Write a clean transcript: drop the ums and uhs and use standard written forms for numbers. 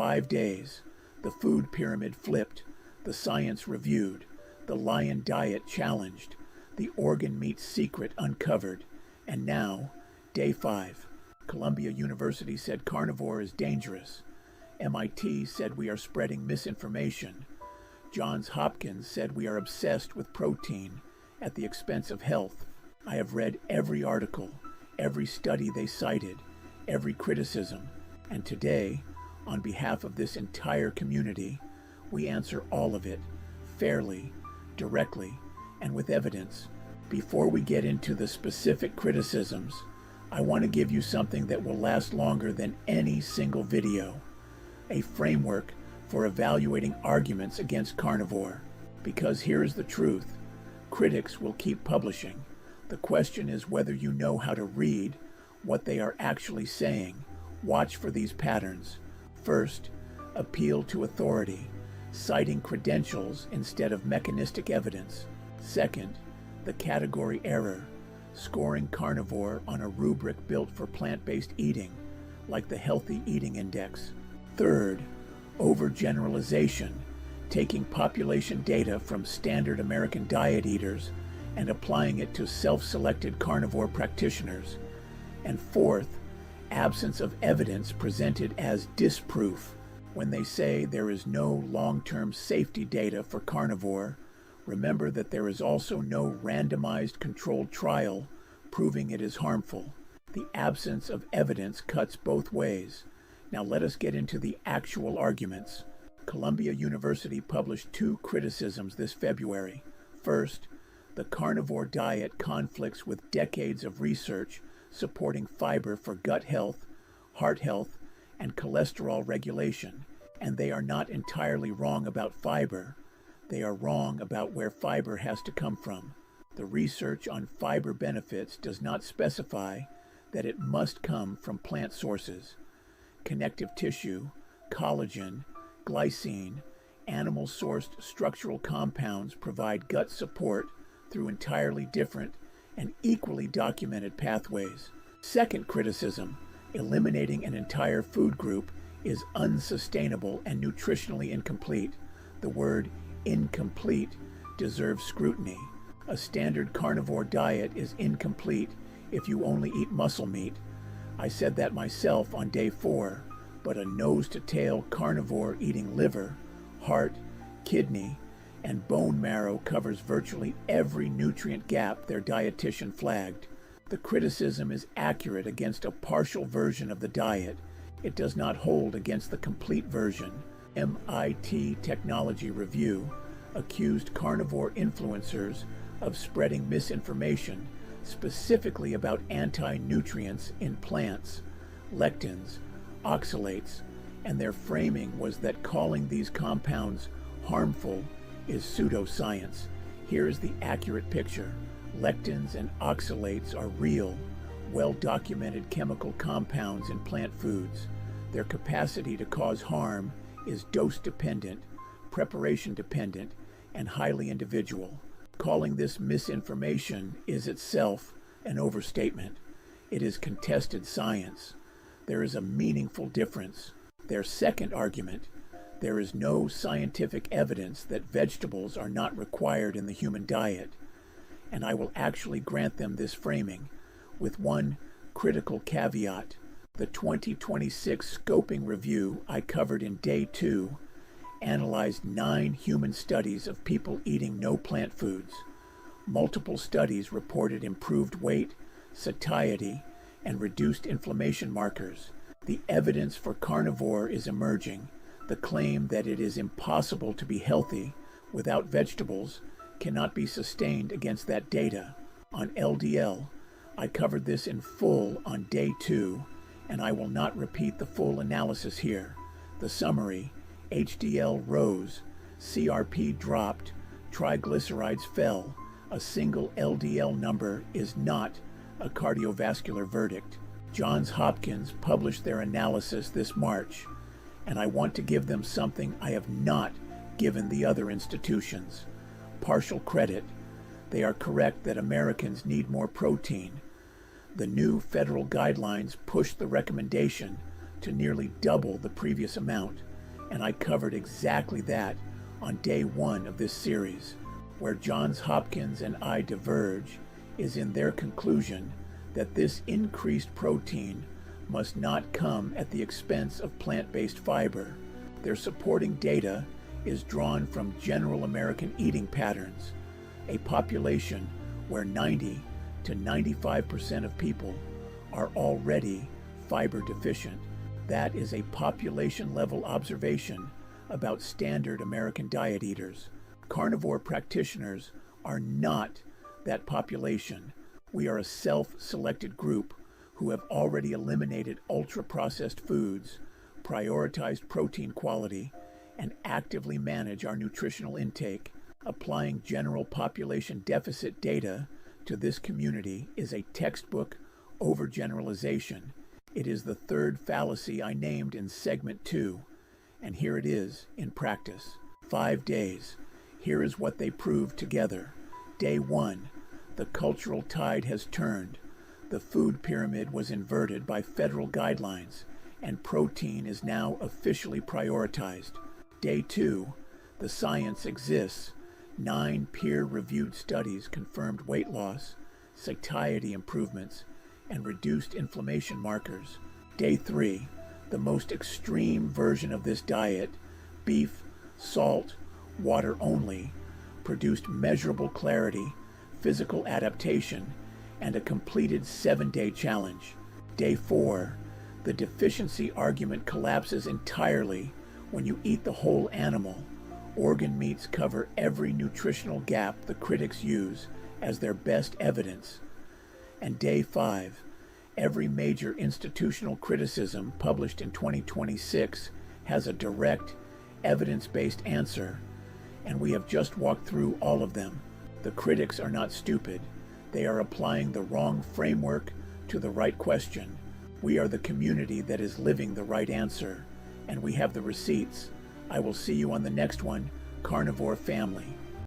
5 days, the food pyramid flipped, the science reviewed, the lion diet challenged, the organ meat secret uncovered, and now, day 5, Columbia University said carnivore is dangerous. MIT said we are spreading misinformation. Johns Hopkins said we are obsessed with protein at the expense of health. I have read every article, every study they cited, every criticism, and today, on behalf of this entire community, we answer all of it, fairly, directly, and with evidence. Before we get into the specific criticisms, I want to give you something that will last longer than any single video, a framework for evaluating arguments against carnivore. Because here is the truth, critics will keep publishing. The question is whether you know how to read what they are actually saying. Watch for these patterns. First, appeal to authority, citing credentials instead of mechanistic evidence. Second, the category error, scoring carnivore on a rubric built for plant-based eating, like the Healthy Eating Index. Third, overgeneralization, taking population data from standard American diet eaters and applying it to self-selected carnivore practitioners. And fourth, absence of evidence presented as disproof. When they say there is no long-term safety data for carnivore, remember that there is also no randomized controlled trial proving it is harmful. The absence of evidence cuts both ways. Now let us get into the actual arguments. Columbia University published 2 criticisms this February. First, the carnivore diet conflicts with decades of research supporting fiber for gut health, heart health, and cholesterol regulation. And they are not entirely wrong about fiber. They are wrong about where fiber has to come from. The research on fiber benefits does not specify that it must come from plant sources. Connective tissue, collagen, glycine, animal-sourced structural compounds provide gut support through entirely different and equally documented pathways. Second criticism, eliminating an entire food group is unsustainable and nutritionally incomplete. The word incomplete deserves scrutiny. A standard carnivore diet is incomplete if you only eat muscle meat. I said that myself on day 4, but a nose-to-tail carnivore eating liver, heart, kidney, and bone marrow covers virtually every nutrient gap their dietitian flagged. The criticism is accurate against a partial version of the diet. It does not hold against the complete version. MIT Technology Review accused carnivore influencers of spreading misinformation, specifically about anti-nutrients in plants, lectins, oxalates, and their framing was that calling these compounds harmful is pseudoscience. Here is the accurate picture. Lectins and oxalates are real, well-documented chemical compounds in plant foods. Their capacity to cause harm is dose-dependent, preparation-dependent, and highly individual. Calling this misinformation is itself an overstatement. It is contested science. There is a meaningful difference. Their second argument, there is no scientific evidence that vegetables are not required in the human diet. And I will actually grant them this framing, with one critical caveat. The 2026 scoping review I covered in day 2 analyzed 9 human studies of people eating no plant foods. Multiple studies reported improved weight, satiety, and reduced inflammation markers. The evidence for carnivore is emerging. The claim that it is impossible to be healthy without vegetables cannot be sustained against that data. On LDL, I covered this in full on day 2, and I will not repeat the full analysis here. The summary: HDL rose, CRP dropped, triglycerides fell. A single LDL number is not a cardiovascular verdict. Johns Hopkins published their analysis this March, and I want to give them something I have not given the other institutions: partial credit. They are correct that Americans need more protein. The new federal guidelines pushed the recommendation to nearly double the previous amount. and I covered exactly that on day 1 of this series. Where Johns Hopkins and I diverge is in their conclusion that this increased protein must not come at the expense of plant-based fiber. Their supporting data is drawn from general American eating patterns, a population where 90 to 95% of people are already fiber deficient. That is a population-level observation about standard American diet eaters. Carnivore practitioners are not that population. We are a self-selected group who have already eliminated ultra-processed foods, prioritized protein quality, and actively manage our nutritional intake. Applying general population deficit data to this community is a textbook overgeneralization. It is the third fallacy I named in segment 2, and here it is in practice. 5 days. Here is what they proved together. Day 1, the cultural tide has turned. The food pyramid was inverted by federal guidelines, and protein is now officially prioritized. Day 2, the science exists. 9 peer-reviewed studies confirmed weight loss, satiety improvements, and reduced inflammation markers. Day 3, the most extreme version of this diet, beef, salt, water only, produced measurable clarity, physical adaptation, and a completed 7-day challenge. Day 4, the deficiency argument collapses entirely when you eat the whole animal. Organ meats cover every nutritional gap the critics use as their best evidence. And Day 5, every major institutional criticism published in 2026 has a direct, evidence-based answer, and we have just walked through all of them. The critics are not stupid. They are applying the wrong framework to the right question. We are the community that is living the right answer, and we have the receipts. I will see you on the next one, Carnivore family.